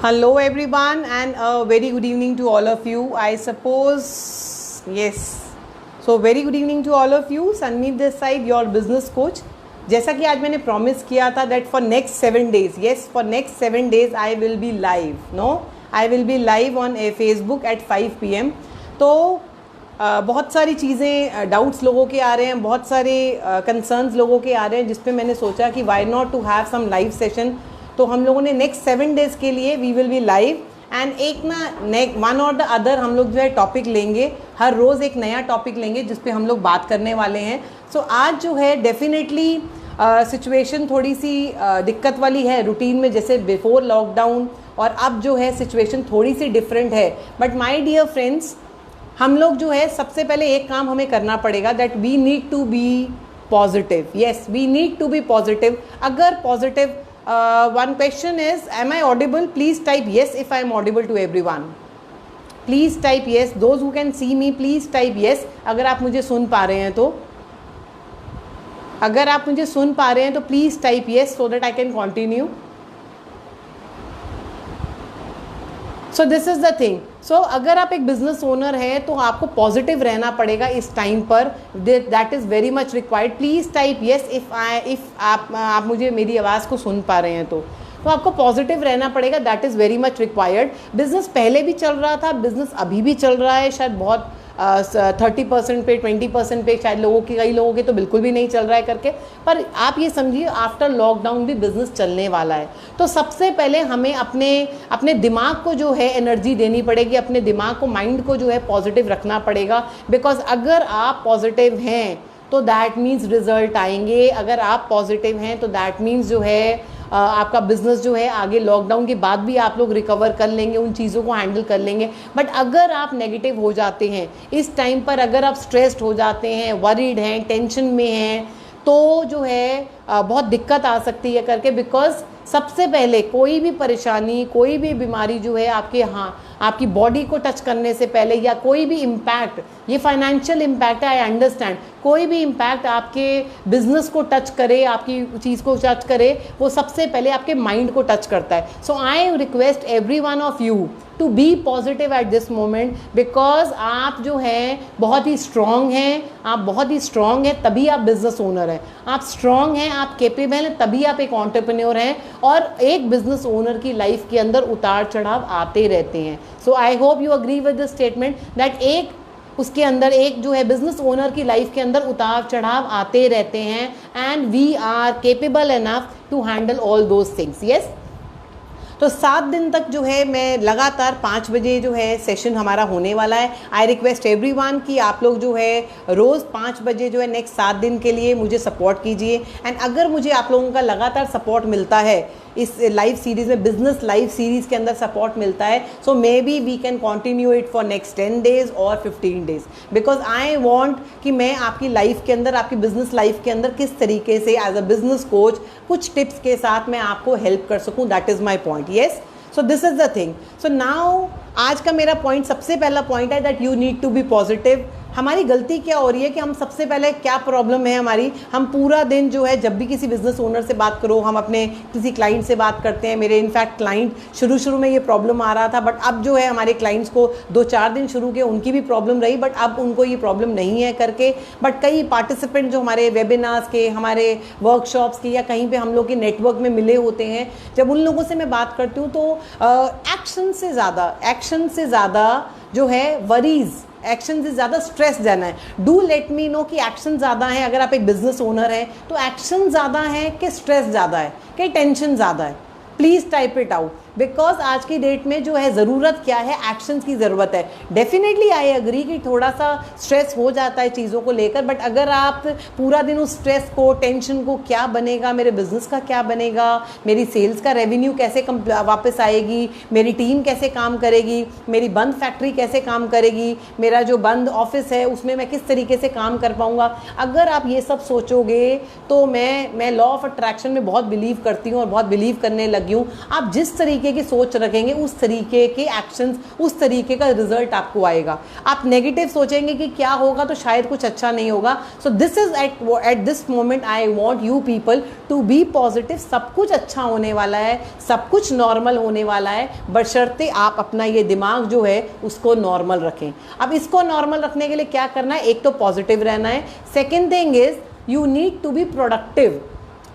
Hello everyone and a very good evening to all of you. I suppose, yes. So very good evening to all of you. Sanmeet this side, your business coach. जैसा कि आज मैंने promise किया था that for next 7 days, yes, for next 7 days I will be live. No, I will be live on Facebook at 5 PM. तो बहुत सारी चीज़ें डाउट्स लोगों के आ रहे हैं, बहुत सारे कंसर्न्स लोगों के आ रहे हैं, जिस पे मैंने सोचा कि why not to have some live session. तो हम लोगों ने नेक्स्ट 7 डेज़ के लिए we will be live and एक ना वन और द अदर हम लोग जो है टॉपिक लेंगे. हर रोज़ एक नया टॉपिक लेंगे जिस पे हम लोग बात करने वाले हैं. सो आज जो है डेफिनेटली सिचुएशन थोड़ी सी दिक्कत वाली है रूटीन में, जैसे बिफोर लॉकडाउन, और अब जो है सिचुएशन थोड़ी सी डिफरेंट है. बट माय डियर फ्रेंड्स, हम लोग जो है सबसे पहले एक काम हमें करना पड़ेगा, that we need to be positive. Yes, we need to be positive. अगर positive, one question is, am I audible? Please type yes if I am audible to everyone. Please type yes. Those who can see me, please type yes. अगर आप मुझे सुन पा रहे हैं तो, अगर आप मुझे सुन पा रहे हैं तो please type yes so that I can continue. So this is the thing. So अगर आप एक बिजनेस ओनर हैं तो आपको पॉजिटिव रहना पड़ेगा इस टाइम पर. That is very much required. Please type yes if आप मुझे मेरी आवाज़ को सुन पा रहे हैं तो आपको पॉजिटिव रहना पड़ेगा. That is very much required. Business पहले भी चल रहा था, बिजनेस अभी भी चल रहा है. शायद बहुत 30% पे 20% पे शायद कई लोगों के तो बिल्कुल भी नहीं चल रहा है करके. पर आप ये समझिए, आफ्टर लॉकडाउन भी बिजनेस चलने वाला है. तो सबसे पहले हमें अपने दिमाग को जो है एनर्जी देनी पड़ेगी, अपने दिमाग को, माइंड को जो है पॉजिटिव रखना पड़ेगा. बिकॉज अगर आप पॉजिटिव हैं तो दैट मीन्स रिजल्ट आएंगे. अगर आप पॉजिटिव हैं तो दैट मीन्स जो है आपका बिजनेस जो है आगे लॉकडाउन के बाद भी आप लोग रिकवर कर लेंगे, उन चीज़ों को हैंडल कर लेंगे. बट अगर आप नेगेटिव हो जाते हैं इस टाइम पर, अगर आप स्ट्रेस्ड हो जाते हैं, वरीड हैं, टेंशन में हैं, तो जो है बहुत दिक्कत आ सकती है करके. बिकॉज सबसे पहले कोई भी परेशानी, कोई भी बीमारी जो है आपकी बॉडी को टच करने से पहले, या कोई भी इम्पैक्ट, ये फाइनेंशियल इम्पैक्ट है, आई अंडरस्टैंड, कोई भी इम्पैक्ट आपके बिजनेस को टच करे, आपकी चीज़ को टच करे, वो सबसे पहले आपके माइंड को टच करता है. So I request every one of you to be positive at this moment. Because आप जो हैं बहुत ही स्ट्रॉन्ग हैं, आप बहुत ही स्ट्रॉन्ग हैं, तभी आप बिजनेस ओनर हैं. आप स्ट्रॉन्ग हैं, आप केपेबल हैं, तभी आप एक एंटरप्रेन्योर हैं. और एक बिजनेस ओनर की लाइफ के अंदर उतार चढ़ाव आते रहते हैं. So I hope you agree with this statement that उसके अंदर एक जो है बिजनेस ओनर की लाइफ के अंदर उतार चढ़ाव आते रहते हैं. And we are capable enough to handle all those things. Yes, तो 7 दिन तक जो है मैं लगातार 5 बजे जो है सेशन हमारा होने वाला है. आई रिक्वेस्ट एवरीवन कि आप लोग जो है रोज़ 5 बजे जो है नेक्स्ट 7 दिन के लिए मुझे सपोर्ट कीजिए. एंड अगर मुझे आप लोगों का लगातार सपोर्ट मिलता है इस लाइव सीरीज़ में, बिजनेस लाइव सीरीज़ के अंदर सपोर्ट मिलता है, so maybe we can continue it for next 10 days और 15 डेज़. बिकॉज आई वांट कि मैं आपकी लाइफ के अंदर, आपकी बिजनेस लाइफ के अंदर किस तरीके से एज अ बिजनेस कोच कुछ टिप्स के साथ मैं आपको हेल्प कर सकूं. That is my point. Yes, so this is the thing. So now आज का मेरा पॉइंट, सबसे पहला पॉइंट है that you need to be positive. हमारी गलती क्या हो रही है कि हम सबसे पहले, क्या प्रॉब्लम है हमारी, हम पूरा दिन जो है जब भी किसी बिजनेस ओनर से बात करो, हम अपने किसी क्लाइंट से बात करते हैं. मेरे इनफैक्ट क्लाइंट शुरू में ये प्रॉब्लम आ रहा था, बट अब जो है हमारे क्लाइंट्स को 2-4 दिन शुरू के उनकी भी प्रॉब्लम रही, बट अब उनको ये प्रॉब्लम नहीं है करके. बट कई पार्टिसिपेंट जो हमारे वेबिनार्स के, हमारे वर्कशॉप्स के, या कहीं पर हम लोग के नेटवर्क में मिले होते हैं, जब उन लोगों से मैं बात करती हूँ तो एक्शन से ज़्यादा जो है वरीज़, एक्शन से ज़्यादा स्ट्रेस देना है. डू लेट मी नो कि एक्शन ज़्यादा है. अगर आप एक बिजनेस ओनर हैं तो एक्शन ज़्यादा है कि स्ट्रेस ज़्यादा है कि टेंशन ज़्यादा है. Please type it out. Because आज की डेट में जो है ज़रूरत क्या है, एक्शंस की ज़रूरत है. डेफिनेटली आई एग्री कि थोड़ा सा स्ट्रेस हो जाता है चीज़ों को लेकर, बट अगर आप पूरा दिन उस स्ट्रेस को, टेंशन को, क्या बनेगा, मेरे बिजनेस का क्या बनेगा, मेरी सेल्स का रेवेन्यू कैसे वापस आएगी, मेरी टीम कैसे काम करेगी, मेरी बंद फैक्ट्री कैसे काम करेगी, मेरा जो बंद ऑफिस है उसमें मैं किस तरीके से काम कर पाऊँगा, अगर आप ये सब सोचोगे तो मैं लॉ ऑफ अट्रैक्शन में बहुत बिलीव करती हूँ और बहुत बिलीव करने लगी हूँ. आप जिस तरीके तरीके की सोच रखेंगे उस तरीके के एक्शंस, उस तरीके का रिजल्ट आपको आएगा। आप नेगेटिव सोचेंगे कि क्या होगा तो शायद कुछ अच्छा नहीं होगा। So this is at this moment I want you people to be positive. सब कुछ अच्छा होने वाला है, सब कुछ नॉर्मल होने वाला है, बशर्ते आप अपना ये दिमाग जो है उसको नॉर्मल रखें। अब इसको नॉर्मल रखने के लिए क्या करना है, एक तो पॉजिटिव रहना है, second thing is you need to be productive.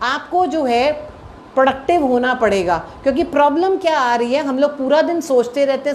आपको जो है प्रोडक्टिव होना पड़ेगा, क्योंकि प्रॉब्लम क्या आ रही है, हम लोग पूरा दिन सोचते रहते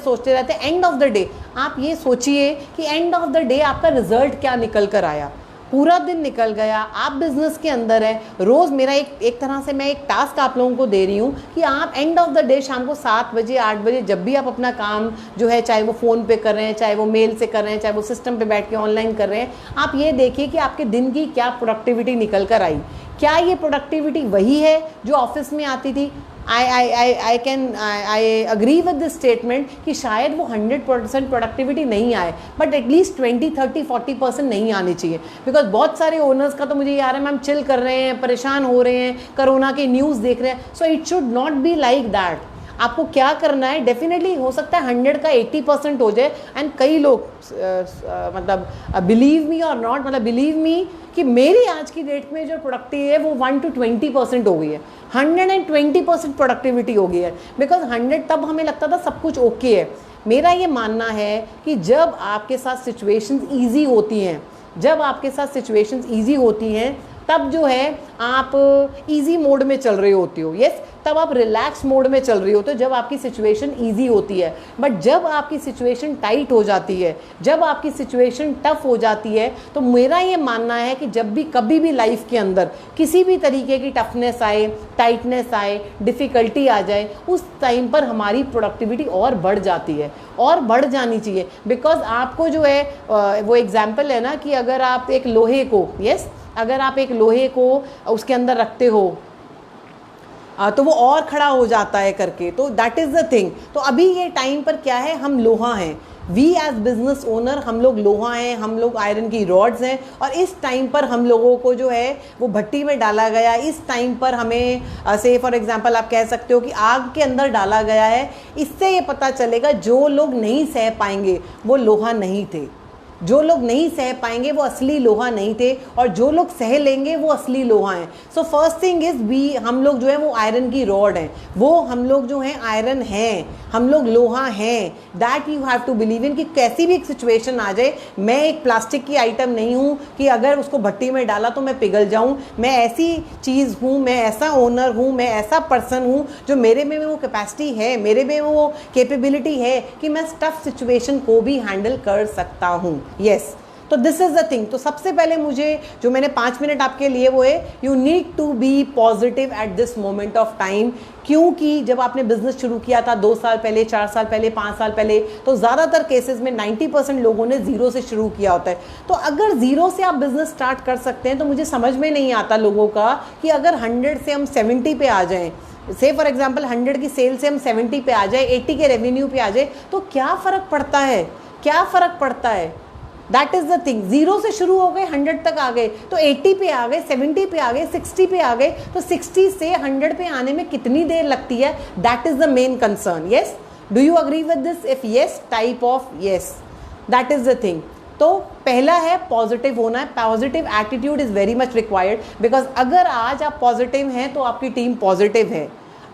हैं, एंड ऑफ द डे आप ये सोचिए कि एंड ऑफ द डे आपका रिजल्ट क्या निकल कर आया। पूरा दिन निकल गया, आप बिजनेस के अंदर है, रोज़ मेरा एक तरह से मैं एक टास्क आप लोगों को दे रही हूँ कि आप एंड ऑफ द डे शाम को 7 बजे 8 बजे जब भी आप अपना काम जो है, चाहे वो फ़ोन पे कर रहे हैं, चाहे वो मेल से कर रहे हैं, चाहे वो सिस्टम पे बैठ के ऑनलाइन कर रहे हैं, आप ये देखिए कि आपके दिन की क्या प्रोडक्टिविटी निकल कर आई। क्या ये प्रोडक्टिविटी वही है जो ऑफिस में आती थी? I agree with this statement कि शायद वो 100% प्रोडक्टिविटी नहीं आए, बट एटलीस्ट 20-30-40% नहीं आनी चाहिए। बिकॉज बहुत सारे ओनर्स का तो मुझे ये आ रहा है मैम चिल कर रहे हैं, परेशान हो रहे हैं, कोरोना के न्यूज़ देख रहे हैं। So it should not be like that. आपको क्या करना है, डेफिनेटली हो सकता है 100 का 80% हो जाए। एंड कई लोग मतलब बिलीव मी और नॉट, मतलब बिलीव मी कि मेरी आज की डेट में जो प्रोडक्टिविटी है वो 1 to 20% हो गई है, 120% प्रोडक्टिविटी हो गई है। बिकॉज 100 तब हमें लगता था सब कुछ ओके है। मेरा ये मानना है कि जब आपके साथ सिचुएशंस ईजी होती हैं, जब आपके साथ सिचुएशंस ईजी होती हैं, तब जो है आप इजी मोड में चल रहे होते हो। यस, तब आप रिलैक्स मोड में चल रही होते हो जब आपकी सिचुएशन इजी होती है। बट जब आपकी सिचुएशन टाइट हो जाती है, जब आपकी सिचुएशन टफ हो जाती है, तो मेरा ये मानना है कि जब भी कभी भी लाइफ के अंदर किसी भी तरीके की टफनेस आए, टाइटनेस आए, डिफ़िकल्टी आ जाए, उस टाइम पर हमारी प्रोडक्टिविटी और बढ़ जाती है, और बढ़ जानी चाहिए। बिकॉज आपको जो है वो एग्जाम्पल है ना कि अगर आप एक लोहे को, यस, अगर आप एक लोहे को उसके अंदर रखते हो तो वो और खड़ा हो जाता है करके, तो दैट इज़ द थिंग। तो अभी ये टाइम पर क्या है, हम लोहा हैं, वी एज बिजनेस ओनर हम लोग लोहा हैं, हम लोग आयरन की रॉड्स हैं, और इस टाइम पर हम लोगों को जो है वो भट्टी में डाला गया। इस टाइम पर हमें से फॉर एग्जांपल आप कह सकते हो कि आग के अंदर डाला गया है। इससे ये पता चलेगा जो लोग नहीं सह पाएंगे वो लोहा नहीं थे, जो लोग नहीं सह पाएंगे वो असली लोहा नहीं थे, और जो लोग सह लेंगे वो असली लोहा हैं। So first thing is we, हम लोग जो है वो आयरन की रॉड हैं, वो हम लोग जो हैं आयरन हैं, हम लोग लोहा हैं। That you have to believe in कि कैसी भी एक सिचुएशन आ जाए, मैं एक प्लास्टिक की आइटम नहीं हूँ कि अगर उसको भट्टी में डाला तो मैं पिघल जाऊँ। मैं ऐसी चीज़ हूँ, मैं ऐसा ओनर हूँ, मैं ऐसा पर्सन हूँ जो मेरे में वो कैपेसिटी है, मेरे में वो कैपेबिलिटी है कि मैं टफ सिचुएशन को भी हैंडल कर सकता हूँ। यस, तो दिस इज़ द थिंग। तो सबसे पहले मुझे जो मैंने 5 मिनट आपके लिए वो है, you need to be positive at this moment of time. क्योंकि जब आपने बिजनेस शुरू किया था 2 साल पहले, 4 साल पहले, 5 साल पहले, तो ज़्यादातर केसेस में 90% लोगों ने ज़ीरो से शुरू किया होता है। तो अगर ज़ीरो से आप बिजनेस स्टार्ट कर सकते हैं, तो मुझे समझ में नहीं आता लोगों का कि अगर 100 से हम 70 पे आ जाएं, से फॉर एग्जाम्पल 100 की सेल से हम 70 पे आ जाए, 80 के रेवेन्यू पे आ जाए, तो क्या फ़र्क पड़ता है, क्या फ़र्क पड़ता है? That is the thing. Zero से शुरू हो गए, 100 तक आ गए, तो 80 पे आ गए, 70 पे आ गए, 60 पे आ गए, तो 60 से 100 पे आने में कितनी देर लगती है? That is the main concern. Yes, do you agree with this? If yes, type of yes, that is the thing. तो पहला है पॉजिटिव होना है, positive attitude is very much required. Because अगर आज आप पॉजिटिव हैं तो आपकी टीम पॉजिटिव है,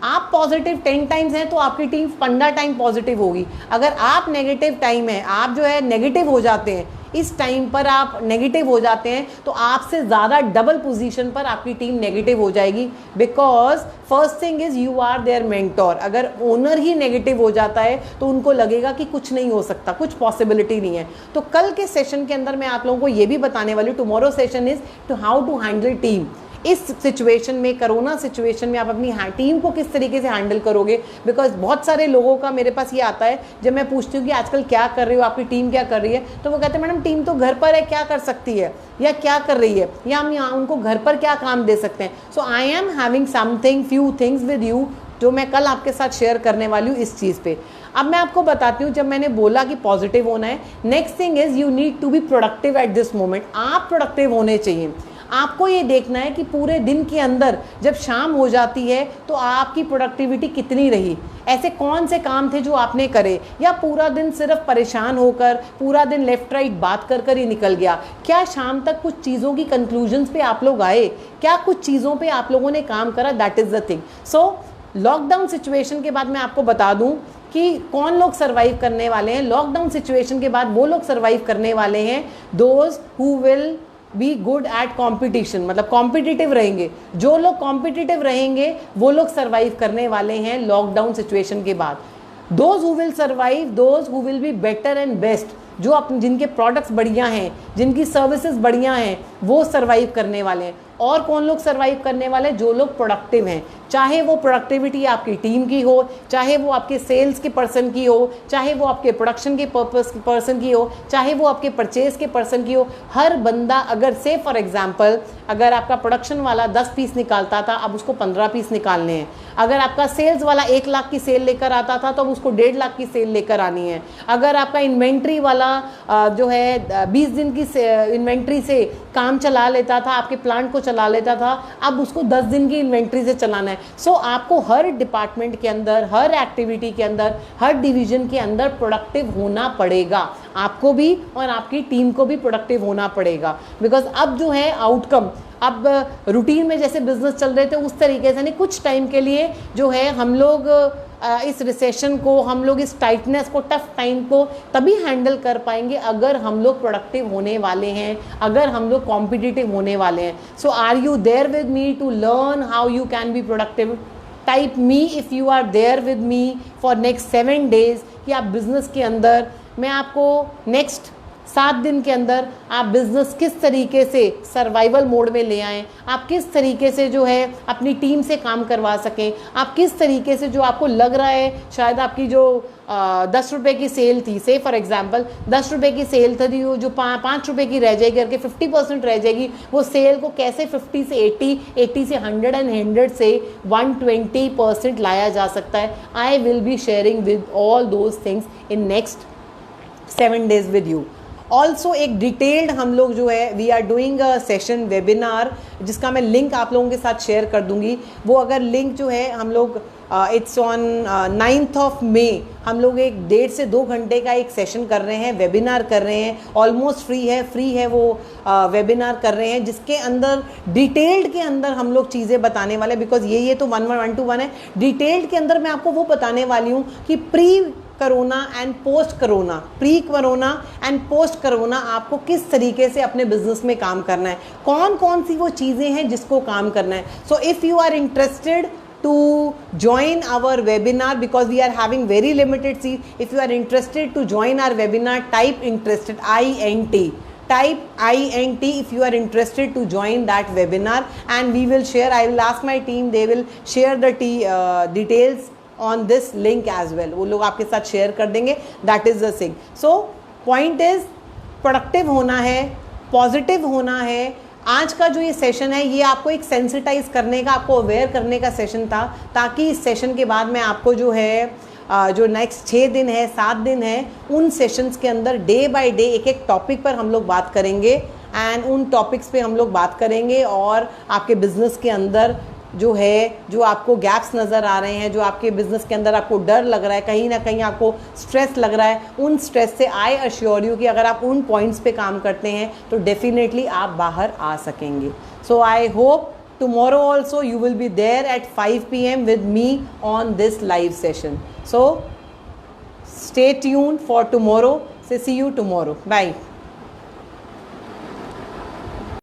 आप पॉजिटिव 10 टाइम्स हैं तो आपकी टीम 15 टाइम पॉजिटिव होगी। अगर आप नेगेटिव टाइम है, आप जो है नेगेटिव हो जाते हैं, इस टाइम पर आप नेगेटिव हो जाते हैं, तो आपसे ज़्यादा डबल पोजीशन पर आपकी टीम नेगेटिव हो जाएगी। Because first thing is you are there mentor. अगर ओनर ही नेगेटिव हो जाता है तो उनको लगेगा कि कुछ नहीं हो सकता, कुछ पॉसिबिलिटी नहीं है। तो कल के सेशन के अंदर मैं आप लोगों को ये भी बताने वाली हूँ, tomorrow session is to how to handle team. इस सिचुएशन में, कोरोना सिचुएशन में आप अपनी टीम को किस तरीके से हैंडल करोगे। बिकॉज बहुत सारे लोगों का मेरे पास ये आता है, जब मैं पूछती हूँ कि आजकल क्या कर रहे हो, आपकी टीम क्या कर रही है, तो वो कहते हैं मैडम टीम तो घर पर है, क्या कर सकती है, या क्या कर रही है, या हम यहाँ उनको घर पर क्या काम दे सकते हैं। So I am having something, few things with you, जो मैं कल आपके साथ शेयर करने वाली हूँ इस चीज़ पे। अब मैं आपको बताती हूँ, जब मैंने बोला कि पॉजिटिव होना है, next thing is you need to be productive at this moment. आप प्रोडक्टिव होने चाहिए। आपको ये देखना है कि पूरे दिन के अंदर जब शाम हो जाती है तो आपकी प्रोडक्टिविटी कितनी रही, ऐसे कौन से काम थे जो आपने करे, या पूरा दिन सिर्फ परेशान होकर पूरा दिन लेफ्ट राइट बात कर कर ही निकल गया। क्या शाम तक कुछ चीज़ों की कंक्लूजन्स पे आप लोग आए, क्या कुछ चीज़ों पे आप लोगों ने काम करा, that is the thing. So lockdown situation के बाद मैं आपको बता दूं कि कौन लोग सर्वाइव करने वाले हैं। लॉकडाउन सिचुएशन के बाद वो लोग सर्वाइव करने वाले हैं those who will be good at competition, मतलब कॉम्पिटिटिव रहेंगे। जो लोग कॉम्पिटिटिव रहेंगे वो लोग सर्वाइव करने वाले हैं लॉकडाउन सिचुएशन के बाद। Those who will survive, those who will be better and best, जो अपने जिनके प्रोडक्ट्स बढ़िया हैं, जिनकी सर्विसेज बढ़िया हैं, वो सर्वाइव करने वाले हैं। और कौन लोग सर्वाइव करने वाले? जो लोग प्रोडक्टिव हैं, चाहे वो प्रोडक्टिविटी आपकी टीम की हो, चाहे वो आपके सेल्स के पर्सन की हो, चाहे वो आपके प्रोडक्शन के पर्सन की हो, चाहे वो आपके परचेज के पर्सन की हो। हर बंदा, अगर से फॉर एग्जांपल अगर आपका प्रोडक्शन वाला 10 पीस निकालता था, अब उसको 15 पीस निकालने हैं। अगर आपका सेल्स वाला 1 लाख की सेल लेकर आता था तो अब उसको 1.5 लाख की सेल लेकर आनी है। अगर आपका इन्वेंट्री वाला जो है 20 दिन की इन्वेंट्री से काम चला लेता था, आपके प्लांट को चला लेता था, अब उसको 10 दिन की इन्वेंट्री से चलाना है। सो आपको हर डिपार्टमेंट के अंदर, हर एक्टिविटी के अंदर, हर डिवीजन के अंदर प्रोडक्टिव होना पड़ेगा। आपको भी और आपकी टीम को भी प्रोडक्टिव होना पड़ेगा। बिकॉज अब जो है आउटकम, अब रूटीन में जैसे बिजनेस चल रहे थे उस तरीके से नहीं, कुछ टाइम के लिए जो है हम लोग इस रिसेशन को, हम लोग इस टाइटनेस को, टफ टाइम को तभी हैंडल कर पाएंगे अगर हम लोग प्रोडक्टिव होने वाले हैं, अगर हम लोग कॉम्पिटिटिव होने वाले हैं। So are you there with me to learn how you can be productive? Type me if you are there with me for next 7 days कि आप बिजनेस के अंदर, मैं आपको नेक्स्ट 7 दिन के अंदर आप बिजनेस किस तरीके से सर्वाइवल मोड में ले आएँ, आप किस तरीके से जो है अपनी टीम से काम करवा सकें, आप किस तरीके से जो आपको लग रहा है शायद आपकी जो 10 रुपये की सेल थी, से फॉर एग्जांपल 10 रुपये की सेल थी, वो जो 5 रुपये की रह जाएगी, करके 50% रह जाएगी, वो सेल को कैसे 50 से 80, 80 से 100 एंड 100 से 120% लाया जा सकता है। I will be sharing with all those things in next 7 days with you. Also एक डिटेल्ड हम लोग जो है we are doing a session webinar, जिसका मैं लिंक आप लोगों के साथ शेयर कर दूंगी। वो अगर लिंक जो है हम लोग इट्स ऑन 9th May, हम लोग एक 1.5 से 2 घंटे का एक सेशन कर रहे हैं, वेबिनार कर रहे हैं, ऑलमोस्ट फ्री है वो वेबिनार कर रहे हैं, जिसके अंदर डिटेल्ड के अंदर हम लोग चीज़ें बताने वाले, बिकॉज ये तो 1-1 है। डिटेल्ड के अंदर मैं आपको वो बताने वाली हूँ कि pre corona and post corona, pre corona and post corona आपको किस तरीके से अपने बिजनेस में काम करना है, कौन कौन सी वो चीज़ें हैं जिसको काम करना है। So if you are interested to join our webinar, because we are having very limited seats, if you are interested to join our webinar, type interested, INT, type INT if you are interested to join that webinar, and we will share, I will ask my team, they will share the details on this link as well, वो लोग आपके साथ share कर देंगे। that is the thing। so point is productive होना है, positive होना है। आज का जो ये सेशन है ये आपको एक सेंसिटाइज करने का, आपको अवेयर करने का सेशन था, ताकि इस सेशन के बाद में आपको जो है जो नेक्स्ट 6 दिन है, 7 दिन है, उन सेशंस के अंदर डे बाय डे एक टॉपिक पर हम लोग बात करेंगे, एंड उन टॉपिक्स पे हम लोग बात करेंगे, और आपके बिजनेस के अंदर जो है, जो आपको गैप्स नज़र आ रहे हैं, जो आपके बिजनेस के अंदर आपको डर लग रहा है, कहीं ना कहीं आपको स्ट्रेस लग रहा है, उन स्ट्रेस से आई अश्योर यू कि अगर आप उन पॉइंट्स पे काम करते हैं तो डेफिनेटली आप बाहर आ सकेंगे। So I hope tomorrow also you will be there at 5 PM with me on this live session. So stay tuned for tomorrow. से सी यू टुमारो। बाय।